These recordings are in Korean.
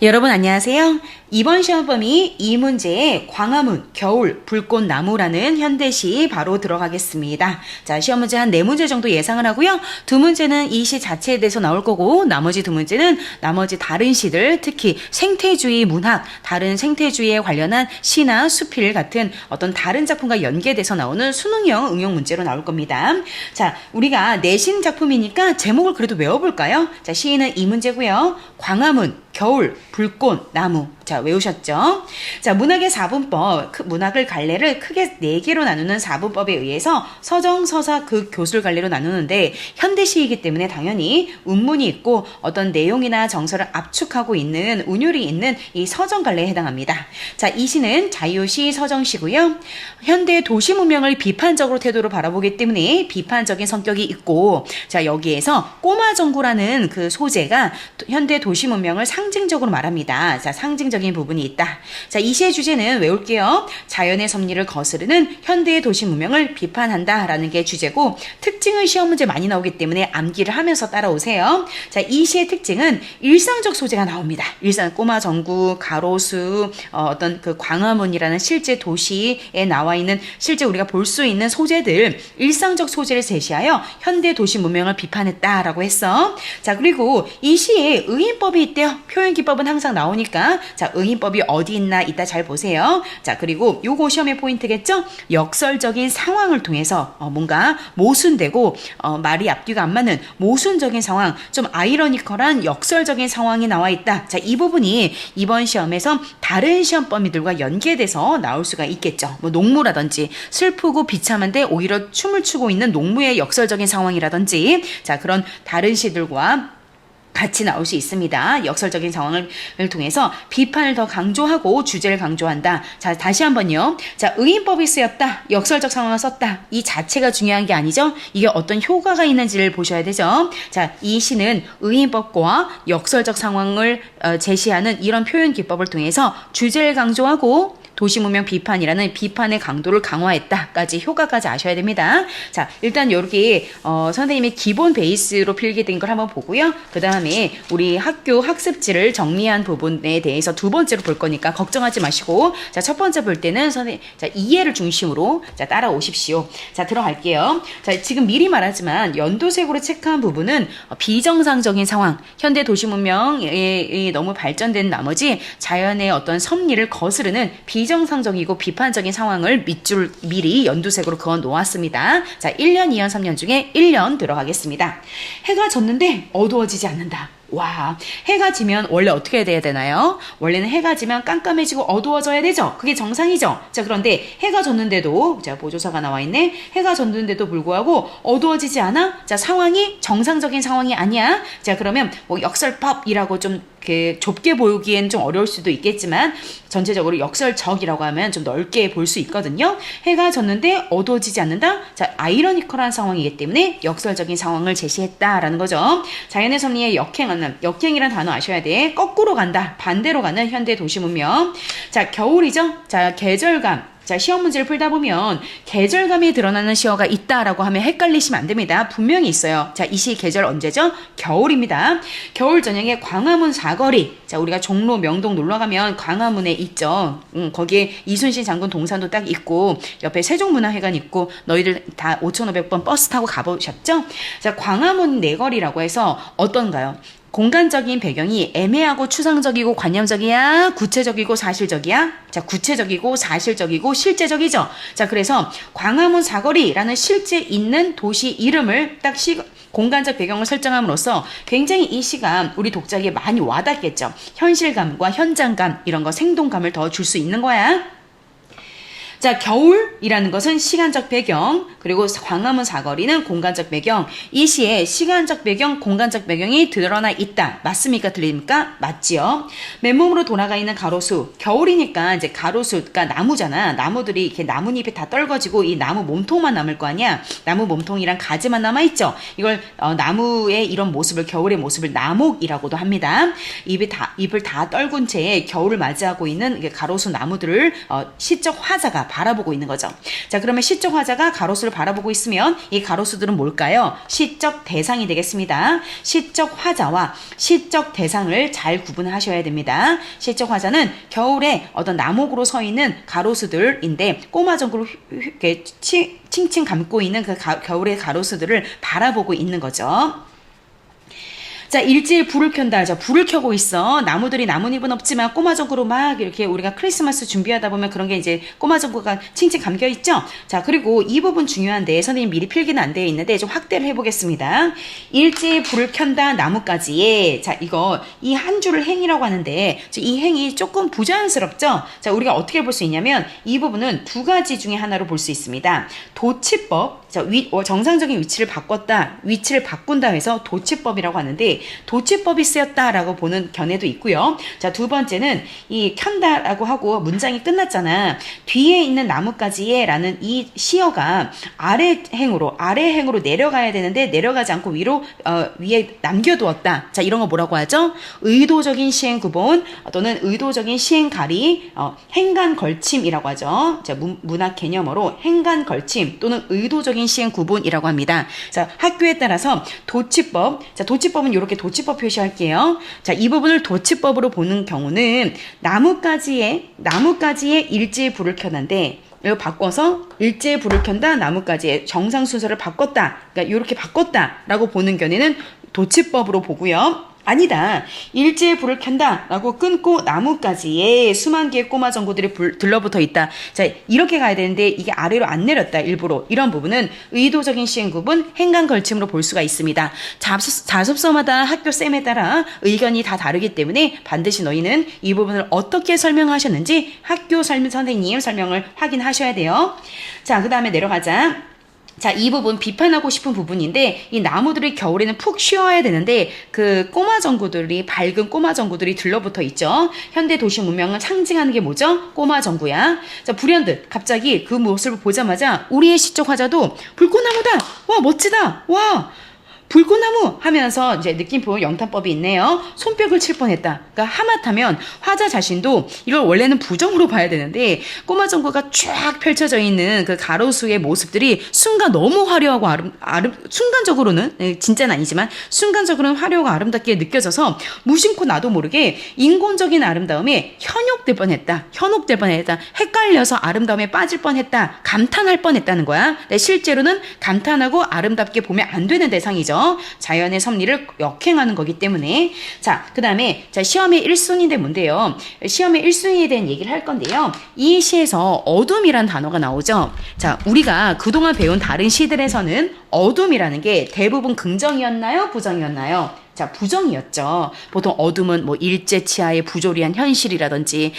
여러분 안녕하세요. 이번 시험 범위 이 문제에 광화문, 겨울, 불꽃나무라는 현대시 바로 들어가겠습니다. 자, 시험 문제 한 4문제 정도 예상을 하고요. 2문제는 이 시 자체에 대해서 나올 거고 나머지 2문제는 나머지 다른 시들, 특히 생태주의 문학, 다른 생태주의에 관련한 시나 수필 같은 어떤 다른 작품과 연계돼서 나오는 수능형 응용 문제로 나올 겁니다. 자, 우리가 내신 작품이니까 제목을 그래도 외워볼까요? 자, 시인은 이 문제고요. 광화문, 겨울, 불꽃, 나무. 자, 외우셨죠? 자, 문학의 4분법, 문학을 갈래를 크게 4개로 나누는 4분법에 의해서 서정, 서사, 극, 교술 갈래로 나누는데 현대시이기 때문에 당연히 운문이 있고 어떤 내용이나 정서를 압축하고 있는 운율이 있는 이 서정 갈래에 해당합니다. 자, 이 시는 자유시 서정시고요. 현대 도시 문명을 비판적으로 태도로 바라보기 때문에 비판적인 성격이 있고, 자, 여기에서 꼬마정구라는 그 소재가 현대 도시 문명을 상징적으로 말합니다. 자, 상징적인 부분이 있다. 자, 이 시의 주제는 외울게요. 자연의 섭리를 거스르는 현대의 도시 문명을 비판한다 라는 게 주제고, 특징은 시험 문제 많이 나오기 때문에 암기를 하면서 따라오세요. 자, 이 시의 특징은 일상적 소재가 나옵니다. 일상, 꼬마정구, 가로수, 어떤 그 광화문이라는 실제 도시에 나와 있는 실제 우리가 볼 수 있는 소재들, 일상적 소재를 제시하여 현대 도시 문명을 비판했다라고 했어. 자, 그리고 이 시에 의인법이 있대요. 표현 기법은 항상 나오니까, 자, 의인법이 어디 있나 이따 잘 보세요. 자, 그리고 요거 시험의 포인트겠죠? 역설적인 상황을 통해서 뭔가 모순되고 말이 앞뒤가 안 맞는 모순적인 상황, 좀 아이러니컬한 역설적인 상황이 나와 있다. 자, 이 부분이 이번 시험에서 다른 시험 범위들과 연계돼서 나올 수가 있겠죠. 뭐 농무라든지 슬프고 비참한데 오히려 춤을 추고 있는 농무의 역설적인 상황이라든지, 자, 그런 다른 시들과 같이 나올 수 있습니다. 역설적인 상황을 통해서 비판을 더 강조하고 주제를 강조한다. 자, 다시 한번요. 자, 의인법이 쓰였다. 역설적 상황을 썼다. 이 자체가 중요한 게 아니죠. 이게 어떤 효과가 있는지를 보셔야 되죠. 자, 이 시는 의인법과 역설적 상황을 제시하는 이런 표현 기법을 통해서 주제를 강조하고 도시문명 비판이라는 비판의 강도를 강화했다까지 효과까지 아셔야 됩니다. 자, 일단 이렇게 선생님이 기본 베이스로 필기된 걸 한번 보고요. 그 다음에 우리 학교 학습지를 정리한 부분에 대해서 두 번째로 볼 거니까 걱정하지 마시고, 자, 첫 번째 볼 때는 선생님, 자, 이해를 중심으로 자, 따라오십시오. 자, 들어갈게요. 자, 지금 미리 말하지만 연도색으로 체크한 부분은 비정상적인 상황, 현대 도시문명이 너무 발전된 나머지 자연의 어떤 섭리를 거스르는 비정상적이고 비판적인 상황을 밑줄 미리 연두색으로 그어 놓았습니다. 자, 1년, 2년, 3년 중에 1년 들어가겠습니다. 해가 졌는데 어두워지지 않는다. 와, 해가 지면 원래 어떻게 돼야 되나요? 원래는 해가 지면 깜깜해지고 어두워져야 되죠. 그게 정상이죠. 자, 그런데 해가 졌는데도, 자, 보조사가 나와 있네. 해가 졌는데도 불구하고 어두워지지 않아? 자, 상황이 정상적인 상황이 아니야. 자, 그러면 뭐 역설법이라고 좀 좁게 보기엔 좀 어려울 수도 있겠지만 전체적으로 역설적이라고 하면 좀 넓게 볼 수 있거든요. 해가 졌는데 어두워지지 않는다. 자, 아이러니컬한 상황이기 때문에 역설적인 상황을 제시했다라는 거죠. 자연의 섭리의 역행이라는 단어 아셔야 돼. 거꾸로 간다, 반대로 가는 현대 도시 문명. 자, 겨울이죠. 자, 계절감. 자, 시험 문제를 풀다 보면 계절감이 드러나는 시어가 있다라고 하면 헷갈리시면 안 됩니다. 분명히 있어요. 자, 이 시 계절 언제죠? 겨울입니다. 겨울 저녁에 광화문 사거리. 자, 우리가 종로, 명동 놀러 가면 광화문에 있죠. 거기에 이순신 장군 동산도 딱 있고 옆에 세종문화회관 있고 너희들 다 5,500번 버스 타고 가보셨죠? 자, 광화문 내거리라고 해서 어떤가요? 공간적인 배경이 애매하고 추상적이고 관념적이야? 구체적이고 사실적이야? 자, 구체적이고 사실적이고 실제적이죠. 자, 그래서 광화문 사거리라는 실제 있는 도시 이름을 딱 공간적 배경을 설정함으로써 굉장히 이 시가 우리 독자에게 많이 와닿겠죠. 현실감과 현장감, 이런 거 생동감을 더 줄 수 있는 거야. 자, 겨울이라는 것은 시간적 배경, 그리고 광화문 사거리는 공간적 배경. 이 시에 시간적 배경, 공간적 배경이 드러나 있다. 맞습니까? 틀립니까? 맞지요. 맨몸으로 돌아가 있는 가로수. 겨울이니까 이제 가로수, 그러니까 나무잖아. 나무들이 이렇게 나뭇잎이 다 떨궈지고 이 나무 몸통만 남을 거 아니야. 나무 몸통이랑 가지만 남아있죠. 이걸 나무의 이런 모습을, 겨울의 모습을 나목이라고도 합니다. 잎을 다 떨군 채 겨울을 맞이하고 있는 가로수 나무들을 시적 화자가 바라보고 있는 거죠. 자, 그러면 시적 화자가 가로수를 바라보고 있으면 이 가로수들은 뭘까요? 시적 대상이 되겠습니다. 시적 화자와 시적 대상을 잘 구분하셔야 됩니다. 시적 화자는 겨울에 어떤 나목으로 서 있는 가로수들인데 꼬마전구로 이렇게 칭칭 감고 있는 그 겨울의 가로수들을 바라보고 있는 거죠. 자, 일제히 불을 켠다. 자, 불을 켜고 있어. 나무들이 나뭇잎은 없지만 꼬마전구로 막 이렇게 우리가 크리스마스 준비하다 보면 그런 게 이제 꼬마전구가 칭칭 감겨 있죠. 자, 그리고 이 부분 중요한데 선생님 미리 필기는 안 되어 있는데 좀 확대를 해보겠습니다. 일제히 불을 켠다 나뭇가지에. 자, 이거 이 한 줄을 행이라고 하는데 이 행이 조금 부자연스럽죠. 자, 우리가 어떻게 볼 수 있냐면 이 부분은 두 가지 중에 하나로 볼 수 있습니다. 도치법. 자, 정상적인 위치를 바꿨다. 위치를 바꾼다 해서 도치법이라고 하는데 도치법이 쓰였다라고 보는 견해도 있고요. 자, 두 번째는 이 켠다라고 하고 문장이 끝났잖아. 뒤에 있는 나뭇가지에라는 이 시어가 아래 행으로 내려가야 되는데 내려가지 않고 위에 남겨두었다. 자, 이런 거 뭐라고 하죠? 의도적인 시행 구본 또는 의도적인 시행 가리, 행간 걸침이라고 하죠. 자, 문학 개념어로 행간 걸침 또는 의도적인 시행 구분이라고 합니다. 자, 학교에 따라서 도치법. 자, 도치법은 이렇게 도치법 표시할게요. 자, 이 부분을 도치법으로 보는 경우는 나뭇가지에 일제히 불을 켜는데 이거 바꿔서 일제히 불을 켠다 나뭇가지에 정상 순서를 바꿨다. 그러니까 이렇게 바꿨다라고 보는 견해는 도치법으로 보고요. 아니다. 일제히 불을 켠다 라고 끊고 나뭇가지에 수만 개의 꼬마 전구들이 들러붙어 있다. 자, 이렇게 가야 되는데 이게 아래로 안 내렸다. 일부러. 이런 부분은 의도적인 시행 구분, 행간 걸침으로 볼 수가 있습니다. 자습서마다 학교 쌤에 따라 의견이 다 다르기 때문에 반드시 너희는 이 부분을 어떻게 설명하셨는지 학교 선생님 설명을 확인하셔야 돼요. 자, 그 다음에 내려가자. 자, 이 부분 비판하고 싶은 부분인데 이 나무들이 겨울에는 푹 쉬어야 되는데 그 밝은 꼬마 전구들이 들러붙어 있죠. 현대 도시 문명을 상징하는 게 뭐죠? 꼬마 전구야. 자, 불현듯 갑자기 그 모습을 보자마자 우리의 시적 화자도 불꽃나무다. 와, 멋지다. 와, 불꽃나무 하면서 이제 느낌표 영탄법이 있네요. 손뼉을 칠 뻔했다. 그러니까 하마터면 화자 자신도 이걸 원래는 부정으로 봐야 되는데 꼬마 전구가 쫙 펼쳐져 있는 그 가로수의 모습들이 순간 너무 화려하고 순간적으로는 진짜는 아니지만 순간적으로는 화려하고 아름답게 느껴져서 무심코 나도 모르게 인공적인 아름다움에 현혹될 뻔했다. 헷갈려서 아름다움에 빠질 뻔했다. 감탄할 뻔했다는 거야. 실제로는 감탄하고 아름답게 보면 안 되는 대상이죠. 자연의 섭리를 역행하는 거기 때문에. 자, 그 다음에 시험의 1순위인데 뭔데요? 시험의 1순위에 대한 얘기를 할 건데요. 이 시에서 어둠이란 단어가 나오죠. 자, 우리가 그동안 배운 다른 시들에서는 어둠이라는 게 대부분 긍정이었나요? 부정이었나요? 자, 부정이었죠. 보통 어둠은 뭐 일제 치하의 부조리한 현실이라든지,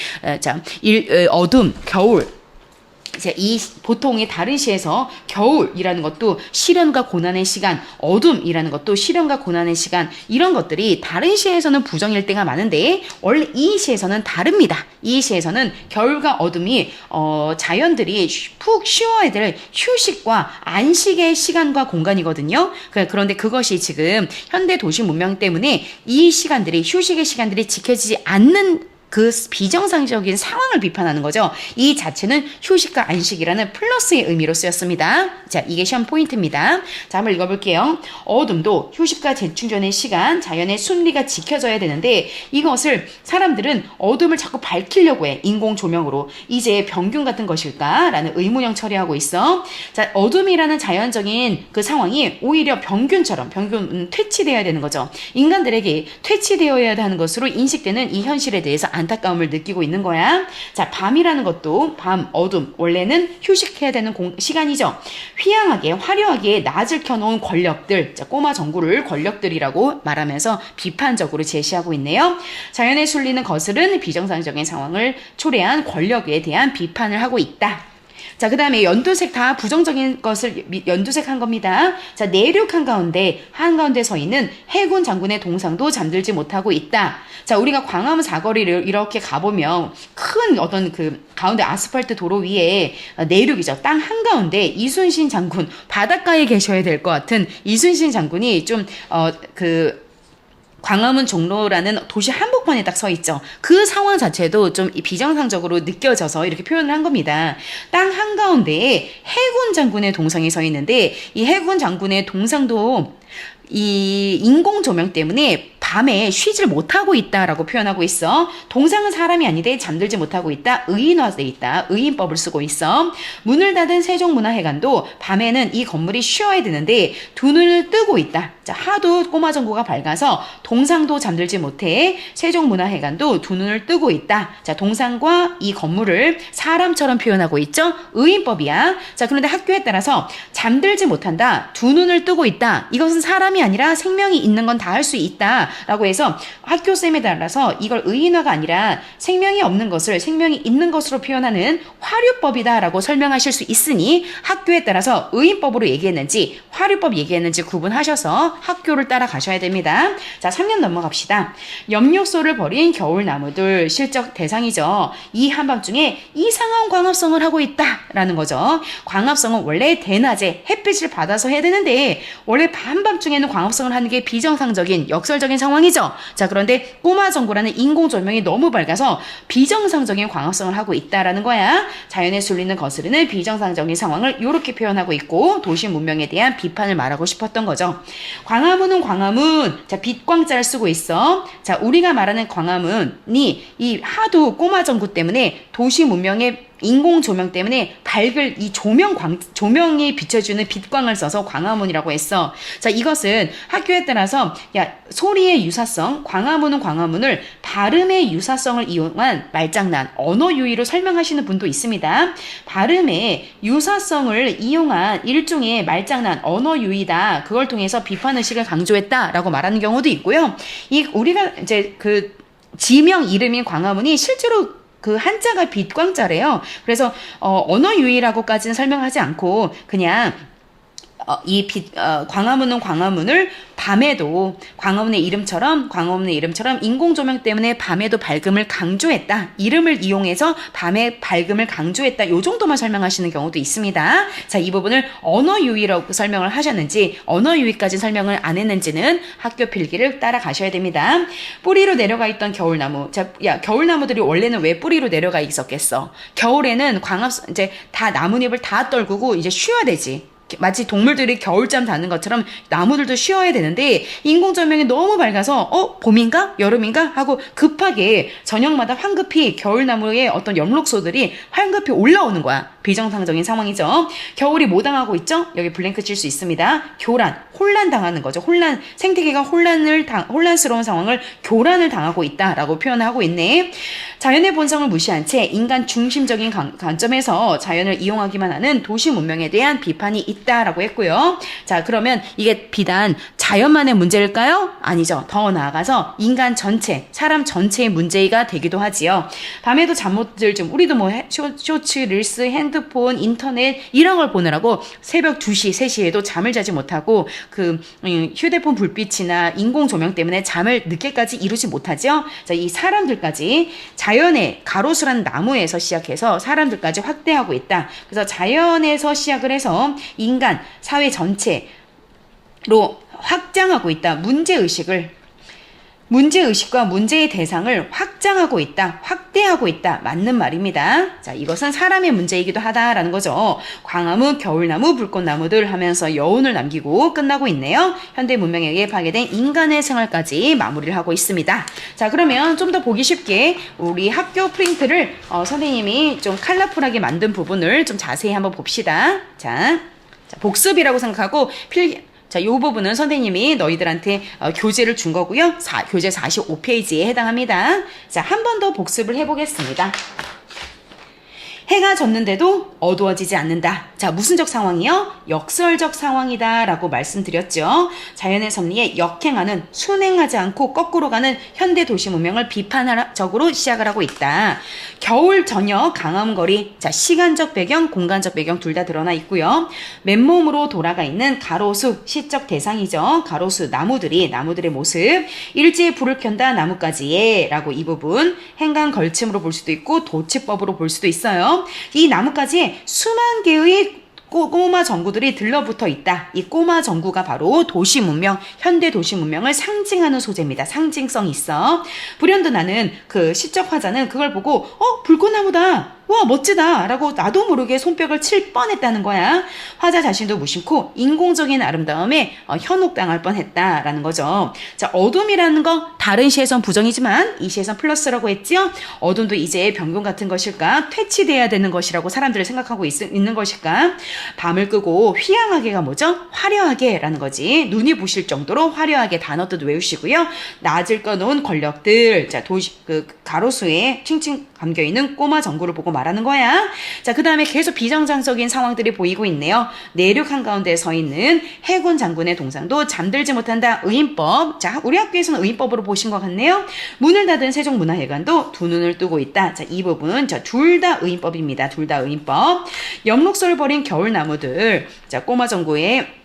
어둠, 겨울. 이제 이 보통의 다른 시에서 겨울이라는 것도 시련과 고난의 시간, 어둠이라는 것도 시련과 고난의 시간, 이런 것들이 다른 시에서는 부정일 때가 많은데 원래 이 시에서는 다릅니다. 이 시에서는 겨울과 어둠이 자연들이 푹 쉬어야 될 휴식과 안식의 시간과 공간이거든요. 그런데 그것이 지금 현대 도시 문명 때문에 이 시간들이, 휴식의 시간들이 지켜지지 않는 그 비정상적인 상황을 비판하는 거죠. 이 자체는 휴식과 안식이라는 플러스의 의미로 쓰였습니다. 자, 이게 시험 포인트입니다. 자, 한번 읽어볼게요. 어둠도 휴식과 재충전의 시간, 자연의 순리가 지켜져야 되는데 이것을 사람들은 어둠을 자꾸 밝히려고 해. 인공 조명으로. 이제 병균 같은 것일까? 라는 의문형 처리하고 있어. 자, 어둠이라는 자연적인 그 상황이 오히려 병균처럼, 병균은 퇴치되어야 되는 거죠. 인간들에게 퇴치되어야 하는 것으로 인식되는 이 현실에 대해서 안타까움을 느끼고 있는 거야. 자, 밤이라는 것도 어둠, 원래는 휴식해야 되는 시간이죠. 휘황하게, 화려하게 낮을 켜놓은 권력들, 자, 꼬마 전구를 권력들이라고 말하면서 비판적으로 제시하고 있네요. 자연의 순리는 거스른 비정상적인 상황을 초래한 권력에 대한 비판을 하고 있다. 자, 그 다음에 연두색 다 부정적인 것을 연두색 한 겁니다. 자, 내륙 한가운데 서 있는 해군 장군의 동상도 잠들지 못하고 있다. 자, 우리가 광화문 사거리를 이렇게 가보면 큰 어떤 그 가운데 아스팔트 도로 위에 내륙이죠. 땅 한가운데 이순신 장군, 바닷가에 계셔야 될 것 같은 이순신 장군이 좀 광화문 종로라는 도시 한복판에 딱 서 있죠. 그 상황 자체도 좀 비정상적으로 느껴져서 이렇게 표현을 한 겁니다. 땅 한가운데에 해군 장군의 동상이 서 있는데 이 해군 장군의 동상도 이 인공 조명 때문에 밤에 쉬질 못하고 있다라고 표현하고 있어. 동상은 사람이 아닌데 잠들지 못하고 있다. 의인화돼 있다. 의인법을 쓰고 있어. 문을 닫은 세종문화회관도 밤에는 이 건물이 쉬어야 되는데 두 눈을 뜨고 있다. 자, 하도 꼬마정구가 밝아서 동상도 잠들지 못해 세종문화회관도 두 눈을 뜨고 있다. 자, 동상과 이 건물을 사람처럼 표현하고 있죠. 의인법이야. 자, 그런데 학교에 따라서 잠들지 못한다. 두 눈을 뜨고 있다. 이것은 사람이 아니라 생명이 있는 건 다 할 수 있다 라고 해서 학교쌤에 따라서 이걸 의인화가 아니라 생명이 없는 것을 생명이 있는 것으로 표현하는 화류법이다 라고 설명하실 수 있으니 학교에 따라서 의인법으로 얘기했는지 화류법 얘기했는지 구분하셔서 학교를 따라가셔야 됩니다. 자, 3년 넘어갑시다. 엽록소를 버린 겨울나무들 실적 대상이죠. 이 한밤중에 이상한 광합성을 하고 있다 라는 거죠. 광합성은 원래 대낮에 햇빛을 받아서 해야 되는데 원래 한밤중에는 광합성을 하는 게 비정상적인 역설적인 상황이죠. 자, 그런데 꼬마정구라는 인공조명이 너무 밝아서 비정상적인 광합성을 하고 있다라는 거야. 자연의 순리는 거스르는 비정상적인 상황을 이렇게 표현하고 있고 도시 문명에 대한 비판을 말하고 싶었던 거죠. 광화문은 광화문. 자, 빛광자를 쓰고 있어. 자, 우리가 말하는 광화문이 이 하도 꼬마정구 때문에 도시 문명의 인공 조명 때문에 밝을 이 조명이 비춰주는 빛광을 써서 광화문이라고 했어. 자, 이것은 학교에 따라서 소리의 유사성, 광화문은 광화문을 발음의 유사성을 이용한 말장난, 언어 유희로 설명하시는 분도 있습니다. 발음의 유사성을 이용한 일종의 말장난, 언어 유희다. 그걸 통해서 비판의식을 강조했다라고 말하는 경우도 있고요. 우리가 이제 그 지명 이름인 광화문이 실제로 그 한자가 빛광자래요. 그래서 언어 유희라고까지는 설명하지 않고 그냥 광화문은 광화문을 밤에도 광화문의 이름처럼 인공조명 때문에 밤에도 밝음을 강조했다. 이름을 이용해서 밤에 밝음을 강조했다. 요 정도만 설명하시는 경우도 있습니다. 자, 이 부분을 언어 유희라고 설명을 하셨는지 언어 유희까지 설명을 안 했는지는 학교 필기를 따라가셔야 됩니다. 뿌리로 내려가 있던 겨울나무. 자, 겨울나무들이 원래는 왜 뿌리로 내려가 있었겠어? 겨울에는 이제 다 나뭇잎을 다 떨구고 이제 쉬어야 되지. 마치 동물들이 겨울잠 자는 것처럼 나무들도 쉬어야 되는데 인공조명이 너무 밝아서 봄인가? 여름인가? 하고 급하게 저녁마다 황급히 겨울나무의 어떤 엽록소들이 황급히 올라오는 거야. 비정상적인 상황이죠. 겨울이 뭐 당하고 있죠? 여기 블랭크 칠 수 있습니다. 혼란 당하는 거죠. 생태계가 혼란스러운 상황을 교란을 당하고 있다라고 표현하고 있네. 자연의 본성을 무시한 채 인간 중심적인 관점에서 자연을 이용하기만 하는 도시 문명에 대한 비판이 있다라고 했고요. 자, 그러면 이게 비단 자연만의 문제일까요? 아니죠. 더 나아가서 인간 전체, 사람 전체의 문제가 되기도 하지요. 밤에도 잠 못 들 좀 우리도 뭐 쇼츠, 릴스, 핸드폰, 인터넷 이런 걸 보느라고 새벽 2시, 3시에도 잠을 자지 못하고 그 휴대폰 불빛이나 인공 조명 때문에 잠을 늦게까지 이루지 못하죠. 자, 이 사람들까지 자연의 가로수라는 나무에서 시작해서 사람들까지 확대하고 있다. 그래서 자연에서 시작을 해서 인간, 사회 전체로 확장하고 있다. 문제의식과 문제의 대상을 확장하고 있다. 확대하고 있다. 맞는 말입니다. 자, 이것은 사람의 문제이기도 하다라는 거죠. 광화문, 겨울나무, 불꽃나무들 하면서 여운을 남기고 끝나고 있네요. 현대 문명에 의해 파괴된 인간의 생활까지 마무리를 하고 있습니다. 자, 그러면 좀 더 보기 쉽게 우리 학교 프린트를 선생님이 좀 컬러풀하게 만든 부분을 좀 자세히 한번 봅시다. 자, 복습이라고 생각하고 자, 이 부분은 선생님이 너희들한테 교재를 준 거고요. 교재 45페이지에 해당합니다. 자, 한 번 더 복습을 해보겠습니다. 해가 졌는데도 어두워지지 않는다. 자, 무슨적 상황이요? 역설적 상황이다 라고 말씀드렸죠. 자연의 섭리에 역행하는, 순행하지 않고 거꾸로 가는 현대 도시 문명을 비판적으로 시작을 하고 있다. 겨울 저녁 강암거리. 자, 시간적 배경, 공간적 배경 둘 다 드러나 있고요. 맨몸으로 돌아가 있는 가로수, 시적 대상이죠. 가로수, 나무들의 모습. 일제에 불을 켠다 나뭇가지에 라고 이 부분 행간 걸침으로 볼 수도 있고 도치법으로 볼 수도 있어요. 이 나뭇가지에 수만 개의 꼬마 전구들이 들러붙어 있다. 이 꼬마 전구가 바로 도시 문명, 현대 도시 문명을 상징하는 소재입니다. 상징성 있어. 불현듯 나는 그 시적 화자는 그걸 보고 불꽃나무다. 와 멋지다 라고 나도 모르게 손뼉을 칠 뻔했다는 거야. 화자 자신도 무심코 인공적인 아름다움에 현혹당할 뻔했다라는 거죠. 자, 어둠이라는 거 다른 시에선 부정이지만 이 시에선 플러스라고 했지요. 어둠도 이제 병균 같은 것일까? 퇴치돼야 되는 것이라고 사람들이 생각하고 있는 것일까? 밤을 끄고 휘황하게가 뭐죠? 화려하게 라는 거지. 눈이 부실 정도로 화려하게 단어 뜻 외우시고요. 낮을 꺼놓은 권력들, 자 그 가로수에 칭칭 감겨있는 꼬마 전구를 보고 말하는 거야. 자, 그 다음에 계속 비정상적인 상황들이 보이고 있네요. 내륙 한가운데 서 있는 해군 장군의 동상도 잠들지 못한다. 의인법. 자, 우리 학교에서는 의인법으로 보신 것 같네요. 문을 닫은 세종문화회관도 두 눈을 뜨고 있다. 자, 이 부분 둘 다 의인법입니다. 둘 다 의인법. 엽록소를 버린 겨울나무들. 자, 꼬마 전구의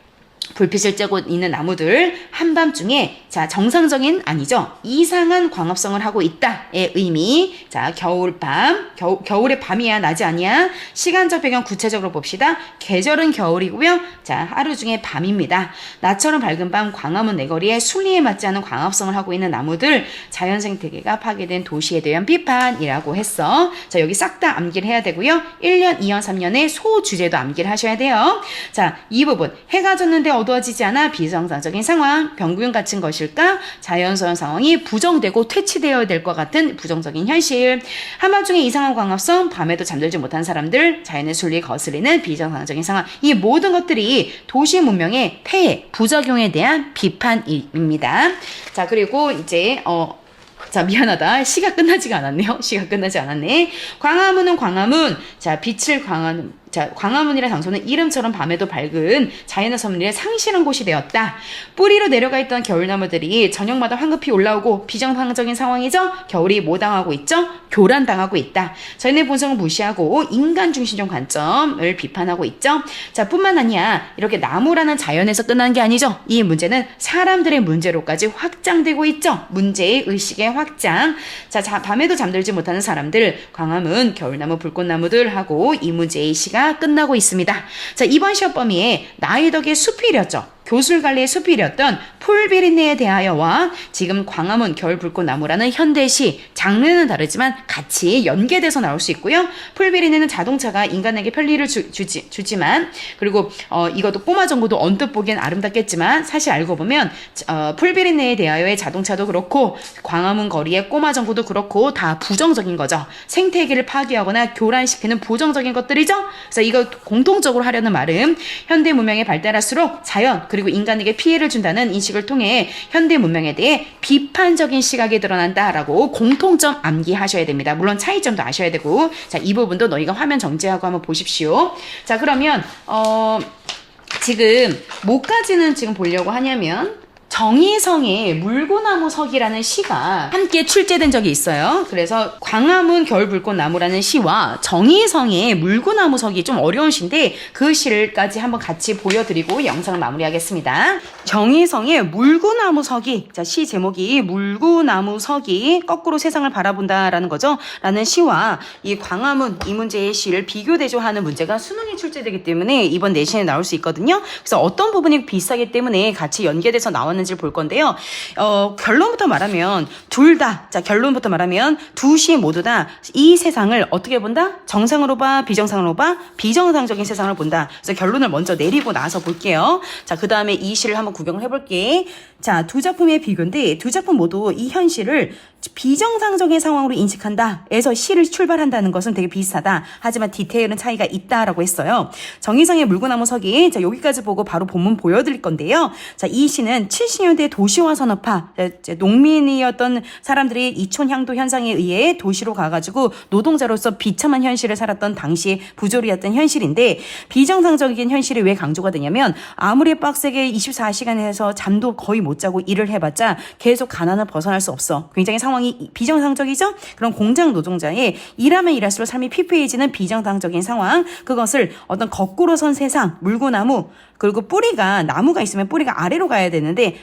불빛을 쬐고 있는 나무들 한밤중에 자 정상적인 아니죠 이상한 광합성을 하고 있다의 의미. 자 겨울밤 겨울의 밤이야 낮이 아니야. 시간적 배경 구체적으로 봅시다. 계절은 겨울이고요. 자 하루 중에 밤입니다. 낮처럼 밝은 밤 광화문 내거리에 순리에 맞지 않은 광합성을 하고 있는 나무들. 자연 생태계가 파괴된 도시에 대한 비판이라고 했어. 자 여기 싹 다 암기를 해야 되고요. 1년 2년 3년에 소주제도 암기를 하셔야 돼요. 자 이 부분 해가 졌는데 어두워지지 않아 비정상적인 상황, 병균 같은 것일까? 자연스러운 상황이 부정되고 퇴치되어야 될 것 같은 부정적인 현실. 한밤중에 이상한 광합성, 밤에도 잠들지 못한 사람들, 자연의 순리에 거슬리는 비정상적인 상황. 이 모든 것들이 도시 문명의 폐해, 부작용에 대한 비판입니다. 자 그리고 이제 자 미안하다. 시가 끝나지가 않았네요. 시가 끝나지 않았네. 광화문은 광화문. 자 빛을 광화문. 자, 광화문이라 장소는 이름처럼 밤에도 밝은 자연의 섭리를 상실한 곳이 되었다. 뿌리로 내려가 있던 겨울나무들이 저녁마다 황급히 올라오고 비정상적인 상황이죠. 겨울이 뭐 당하고 있죠? 교란당하고 있다. 자연의 본성을 무시하고 인간 중심적 관점을 비판하고 있죠. 자, 뿐만 아니야. 이렇게 나무라는 자연에서 끝난 게 아니죠. 이 문제는 사람들의 문제로까지 확장되고 있죠. 문제의 의식의 확장. 자, 밤에도 잠들지 못하는 사람들, 광화문, 겨울나무, 불꽃나무들 하고 이 문제의 시가 끝나고 있습니다. 자, 이번 시험 범위에 나의 덕의 수필이었죠. 교술관리의 수필이었던 풀비린내에 대하여와 지금 광화문 겨울불꽃나무라는 현대시 장르는 다르지만 같이 연계돼서 나올 수 있고요. 풀비린내는 자동차가 인간에게 편리를 주지만 그리고 이것도 꼬마 전구도 언뜻 보기엔 아름답겠지만 사실 알고 보면 풀비린내에 대하여의 자동차도 그렇고 광화문 거리의 꼬마 전구도 그렇고 다 부정적인 거죠. 생태계를 파괴하거나 교란시키는 부정적인 것들이죠. 그래서 이거 공통적으로 하려는 말은 현대 문명이 발달할수록 자연 그리고 인간에게 피해를 준다는 인식을 통해 현대 문명에 대해 비판적인 시각이 드러난다라고 공통점 암기하셔야 됩니다. 물론 차이점도 아셔야 되고 자, 이 부분도 너희가 화면 정지하고 한번 보십시오. 자, 그러면 지금 뭐까지는 지금 보려고 하냐면 정희성의 물구나무 서기라는 시가 함께 출제된 적이 있어요. 그래서 광화문 겨울불꽃나무라는 시와 정희성의 물구나무 서기 좀 어려운 시인데 그 시를까지 한번 같이 보여드리고 영상을 마무리하겠습니다. 정희성의 물구나무 서기. 자, 시 제목이 물구나무 서기 거꾸로 세상을 바라본다라는 거죠. 라는 시와 이 광화문 이 문제의 시를 비교 대조하는 문제가 수능에 출제되기 때문에 이번 내신에 나올 수 있거든요. 그래서 어떤 부분이 비슷하기 때문에 같이 연계돼서 나왔는지 볼 건데요. 결론부터 말하면 결론부터 말하면 두 시 모두 다 이 세상을 어떻게 본다? 정상으로 봐, 비정상으로 봐, 비정상적인 세상을 본다. 그래서 결론을 먼저 내리고 나서 볼게요. 자, 그 다음에 이 시를 한번 구경을 해볼게. 자, 두 작품의 비교인데 두 작품 모두 이 현실을 비정상적인 상황으로 인식한다. 에서 시를 출발한다는 것은 되게 비슷하다. 하지만 디테일은 차이가 있다라고 했어요. 정희성의 물구나무 서기. 자, 여기까지 보고 바로 본문 보여드릴 건데요. 자, 이 시는 70년대 도시화 산업화, 농민이었던 사람들이 이촌 향도 현상에 의해 도시로 가가지고 노동자로서 비참한 현실을 살았던 당시의 부조리였던 현실인데 비정상적인 현실이 왜 강조가 되냐면 아무리 빡세게 24시간에서 잠도 거의 못 자고 일을 해봤자 계속 가난을 벗어날 수 없어. 굉장히 상황이 상황이 비정상적이죠? 그럼 공장 노동자의 일하면 일할수록 삶이 피폐해지는 비정상적인 상황, 그것을 어떤 거꾸로 선 세상, 물구나무, 그리고 뿌리가, 나무가 있으면 뿌리가 아래로 가야 되는데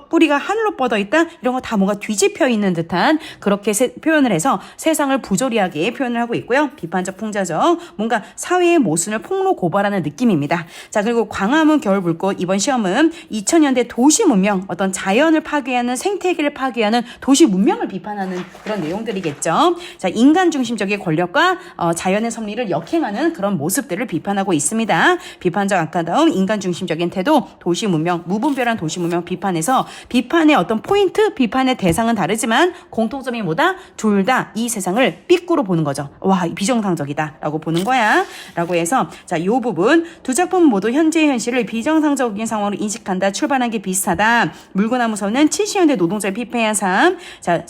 뿌리가 하늘로 뻗어 있다? 이런 거 다 뭔가 뒤집혀 있는 듯한 그렇게 표현을 해서 세상을 부조리하게 표현을 하고 있고요. 비판적 풍자적, 뭔가 사회의 모순을 폭로 고발하는 느낌입니다. 자, 그리고 광화문 겨울불꽃, 이번 시험은 2000년대 도시 문명, 어떤 자연을 파괴하는, 생태계를 파괴하는 도시 문명을 비판하는 그런 내용들이겠죠. 자, 인간 중심적인 권력과 자연의 섭리를 역행하는 그런 모습들을 비판하고 있습니다. 비판적 아까다움, 인간 중심적인 태도, 도시 문명, 무분별한 도시 문명 비판에서 비판의 어떤 포인트, 비판의 대상은 다르지만 공통점이 뭐다? 둘 다 이 세상을 삐꾸로 보는 거죠. 와, 비정상적이다 라고 보는 거야 라고 해서, 자, 이 부분 두 작품 모두 현재의 현실을 비정상적인 상황으로 인식한다. 출발한 게 비슷하다. 물구나무서는 70년대 노동자의 피폐한 삶, 자,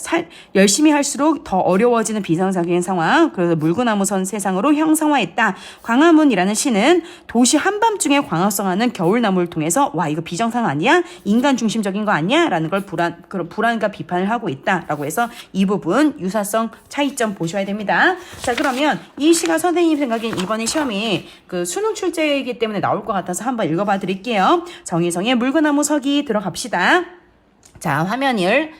열심히 할수록 더 어려워지는 비정상적인 상황, 그래서 물구나무선 세상으로 형상화했다. 광화문이라는 시는 도시 한밤중에 광합성하는 겨울나무를 통해서 와, 이거 비정상 아니야? 인간 중심적인 거 아니야? 라는 걸 그런 불안과 비판을 하고 있다라고 해서 이 부분 유사성 차이점 보셔야 됩니다. 자, 그러면 이 시가 선생님 생각엔 이번에 시험이 그 수능 출제이기 때문에 나올 것 같아서 한번 읽어봐 드릴게요. 정희성의 물구나무 서기 들어갑시다. 자, 화면을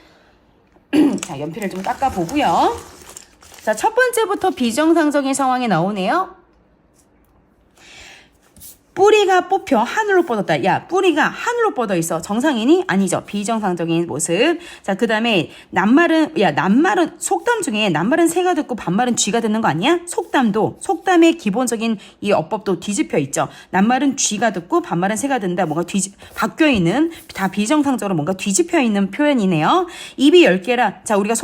자, 연필을 좀 닦아보고요. 자, 첫 번째부터 비정상적인 상황이 나오네요. 뿌리가 뽑혀 하늘로 뻗었다. 야, 뿌리가 하늘로 뻗어 있어. 정상이니? 아니죠. 비정상적인 모습. 자, 그 다음에 낱말은 속담 중에 낱말은 새가 듣고 반말은 쥐가 듣는 거 아니야? 속담의 기본적인 이 어법도 뒤집혀 있죠. 낱말은 쥐가 듣고 반말은 새가 듣는다. 뭔가 바뀌어 있는, 다 비정상적으로 뭔가 뒤집혀 있는 표현이네요. 입이 10개라. 자, 우리가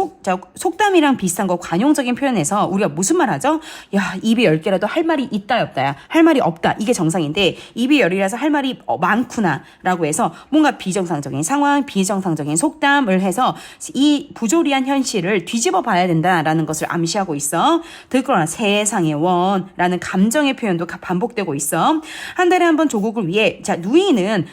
속담이랑 비슷한 거 관용적인 표현에서 우리가 무슨 말 하죠? 야, 입이 10개라도 할 말이 있다, 없다야. 할 말이 없다. 이게 정상인데, 입이 열이라서 할 말이 많구나 라고 해서 뭔가 비정상적인 상황, 비정상적인 속담을 해서 이 부조리한 현실을 뒤집어 봐야 된다라는 것을 암시하고 있어. 듣거나 세상의 원라는 감정의 표현도 반복되고 있어. 한 달에 한 번 조국을 위해, 자, 누이는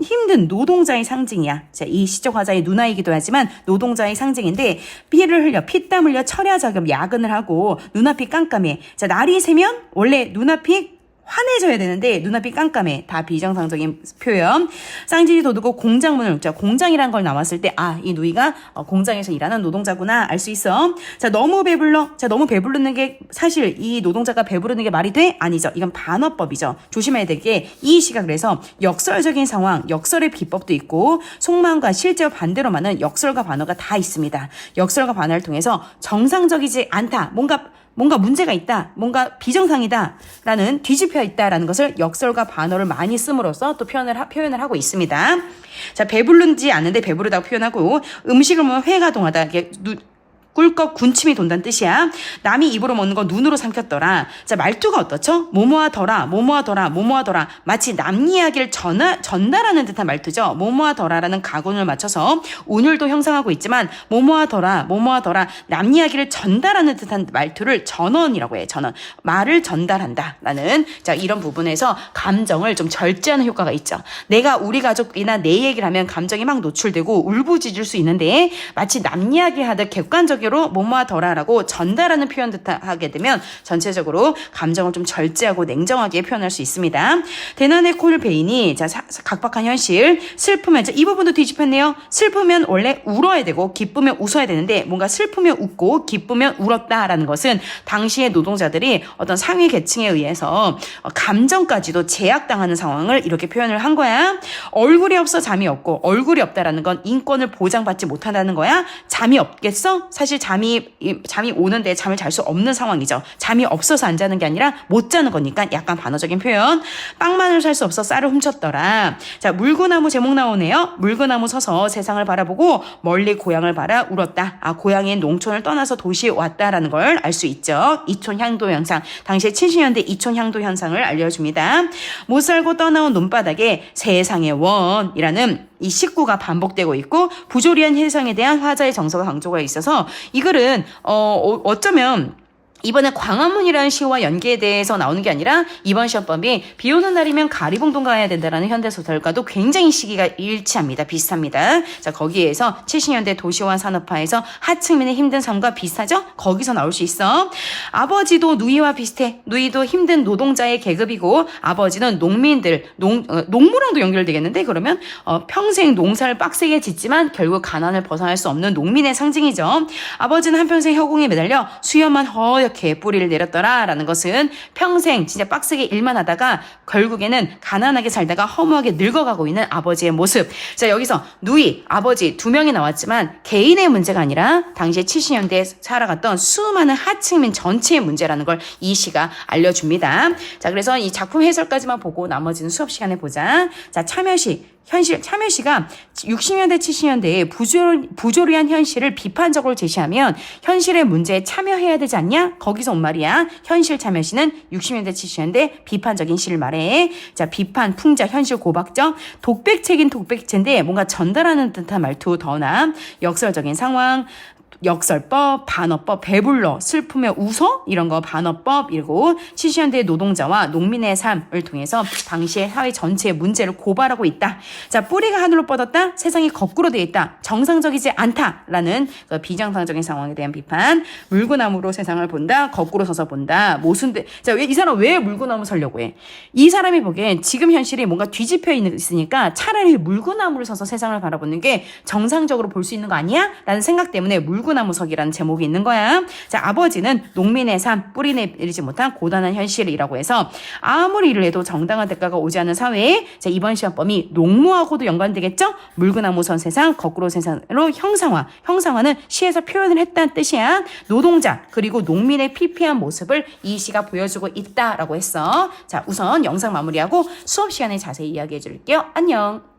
힘든 노동자의 상징이야. 자, 이 시적 화자의 누나이기도 하지만 노동자의 상징인데, 피를 흘려, 피땀 흘려 철야 작업 야근을 하고 눈앞이 깜깜해. 자, 날이 새면 원래 눈앞이 환해져야 되는데 눈앞이 깜깜해. 다 비정상적인 표현. 쌍질이 돋우고 공장문을, 자, 공장이란 걸 나왔을 때, 아, 이 누이가 공장에서 일하는 노동자구나 알 수 있어. 자, 너무 배불러. 자, 너무 배부르는 게, 사실 이 노동자가 배부르는 게 말이 돼? 아니죠. 이건 반어법이죠. 조심해야 될 게, 이 시가 그래서 역설적인 상황, 역설의 비법도 있고 속마음과 실제와 반대로 많은 역설과 반어가 다 있습니다. 역설과 반어를 통해서 정상적이지 않다, 뭔가 문제가 있다, 뭔가 비정상이다 라는, 뒤집혀 있다라는 것을 역설과 반어를 많이 씀으로써 또 표현을 하고 있습니다. 자, 배부른지 않은데 배부르다고 표현하고, 음식을 먹으면 회가 동하다, 이게 꿀꺽 군침이 돈다는 뜻이야. 남이 입으로 먹는 거 눈으로 삼켰더라. 자, 말투가 어떻죠? 뭐뭐하더라, 뭐뭐하더라, 뭐뭐하더라. 마치 남 이야기를 전달하는 듯한 말투죠. 뭐뭐하더라라는 가군을 맞춰서 운율도 형성하고 있지만, 뭐뭐하더라, 뭐뭐하더라, 남 이야기를 전달하는 듯한 말투를 전언이라고 해. 전언. 말을 전달한다라는, 자, 이런 부분에서 감정을 좀 절제하는 효과가 있죠. 내가 우리 가족이나 내 얘기를 하면 감정이 막 노출되고 울부짖을 수 있는데, 마치 남 이야기 하듯 객관적으로 뭐뭐하더라라고 전달하는 표현 하게 되면 전체적으로 감정을 좀 절제하고 냉정하게 표현할 수 있습니다. 대난의 콜베인이, 자, 각박한 현실, 슬프면, 이 부분도 뒤집혔네요. 슬프면 원래 울어야 되고 기쁘면 웃어야 되는데, 뭔가 슬프면 웃고 기쁘면 울었다라는 것은 당시의 노동자들이 어떤 상위 계층에 의해서 감정까지도 제약당하는 상황을 이렇게 표현을 한 거야. 얼굴이 없어 잠이 없고, 얼굴이 없다라는 건 인권을 보장받지 못한다는 거야. 잠이 없겠어? 사실 잠이 오는데 잠을 잘 수 없는 상황이죠. 잠이 없어서 안 자는 게 아니라 못 자는 거니까 약간 반어적인 표현. 빵만을 살 수 없어 쌀을 훔쳤더라. 자, 물구나무 제목 나오네요. 물구나무 서서 세상을 바라보고 멀리 고향을 바라 울었다. 아, 고향인 농촌을 떠나서 도시에 왔다라는 걸 알 수 있죠. 이촌 향도 현상. 당시에 70년대 이촌 향도 현상을 알려줍니다. 못 살고 떠나온 눈바닥에 세상의 원이라는 이 식구가 반복되고 있고, 부조리한 세상에 대한 화자의 정서가 강조가 있어서 이 글은 어쩌면 이번에 광화문이라는 시와 연계돼서 나오는 게 아니라 이번 시험범위 비 오는 날이면 가리봉동 가야 된다라는 현대소설과도 굉장히 시기가 일치합니다. 비슷합니다. 자, 거기에서 70년대 도시화 산업화에서 하층민의 힘든 삶과 비슷하죠? 거기서 나올 수 있어. 아버지도 누이와 비슷해. 누이도 힘든 노동자의 계급이고 아버지는 농민들, 농무랑도 연결되겠는데 그러면 평생 농사를 빡세게 짓지만 결국 가난을 벗어날 수 없는 농민의 상징이죠. 아버지는 한평생 허공에 매달려 수염만 허옇게 뿌리를 내렸더라라는 것은 평생 진짜 빡세게 일만 하다가 결국에는 가난하게 살다가 허무하게 늙어가고 있는 아버지의 모습. 자, 여기서 누이, 아버지 두 명이 나왔지만 개인의 문제가 아니라 당시에 70년대에 살아갔던 수많은 하층민 전체의 문제라는 걸 이 시가 알려줍니다. 자, 그래서 이 작품 해설까지만 보고 나머지는 수업 시간에 보자. 자, 참여시가 60년대, 70년대에 부조리한 현실을 비판적으로 제시하면 현실의 문제에 참여해야 되지 않냐? 거기서 온 말이야. 현실 참여시는 60년대, 70년대 비판적인 시를 말해. 자, 비판, 풍자, 현실 고박적, 독백책인 독백체인데 뭔가 전달하는 듯한 말투 더나 역설적인 상황, 역설법, 반어법, 배불러, 슬픔에 웃어? 이런 거 반어법, 이고 70년대 노동자와 농민의 삶을 통해서 당시의 사회 전체의 문제를 고발하고 있다. 자, 뿌리가 하늘로 뻗었다. 세상이 거꾸로 되어 있다. 정상적이지 않다라는 그 비정상적인 상황에 대한 비판. 물구나무로 세상을 본다. 거꾸로 서서 본다. 모순돼. 자, 이 사람 왜 물구나무 서려고 해? 이 사람이 보기엔 지금 현실이 뭔가 뒤집혀 있으니까 차라리 물구나무를 서서 세상을 바라보는 게 정상적으로 볼 수 있는 거 아니야? 라는 생각 때문에 물구나무석이라는 제목이 있는 거야. 자, 아버지는 농민의 삶, 뿌리 내리지 못한 고단한 현실이라고 해서 아무리 일을 해도 정당한 대가가 오지 않는 사회에 자, 이번 시험범위 농무하고도 연관되겠죠? 물구나무선 세상, 거꾸로 세상으로 형상화. 형상화는 시에서 표현을 했다는 뜻이야. 노동자 그리고 농민의 피폐한 모습을 이 시가 보여주고 있다라고 했어. 자, 우선 영상 마무리하고 수업 시간에 자세히 이야기해 줄게요. 안녕.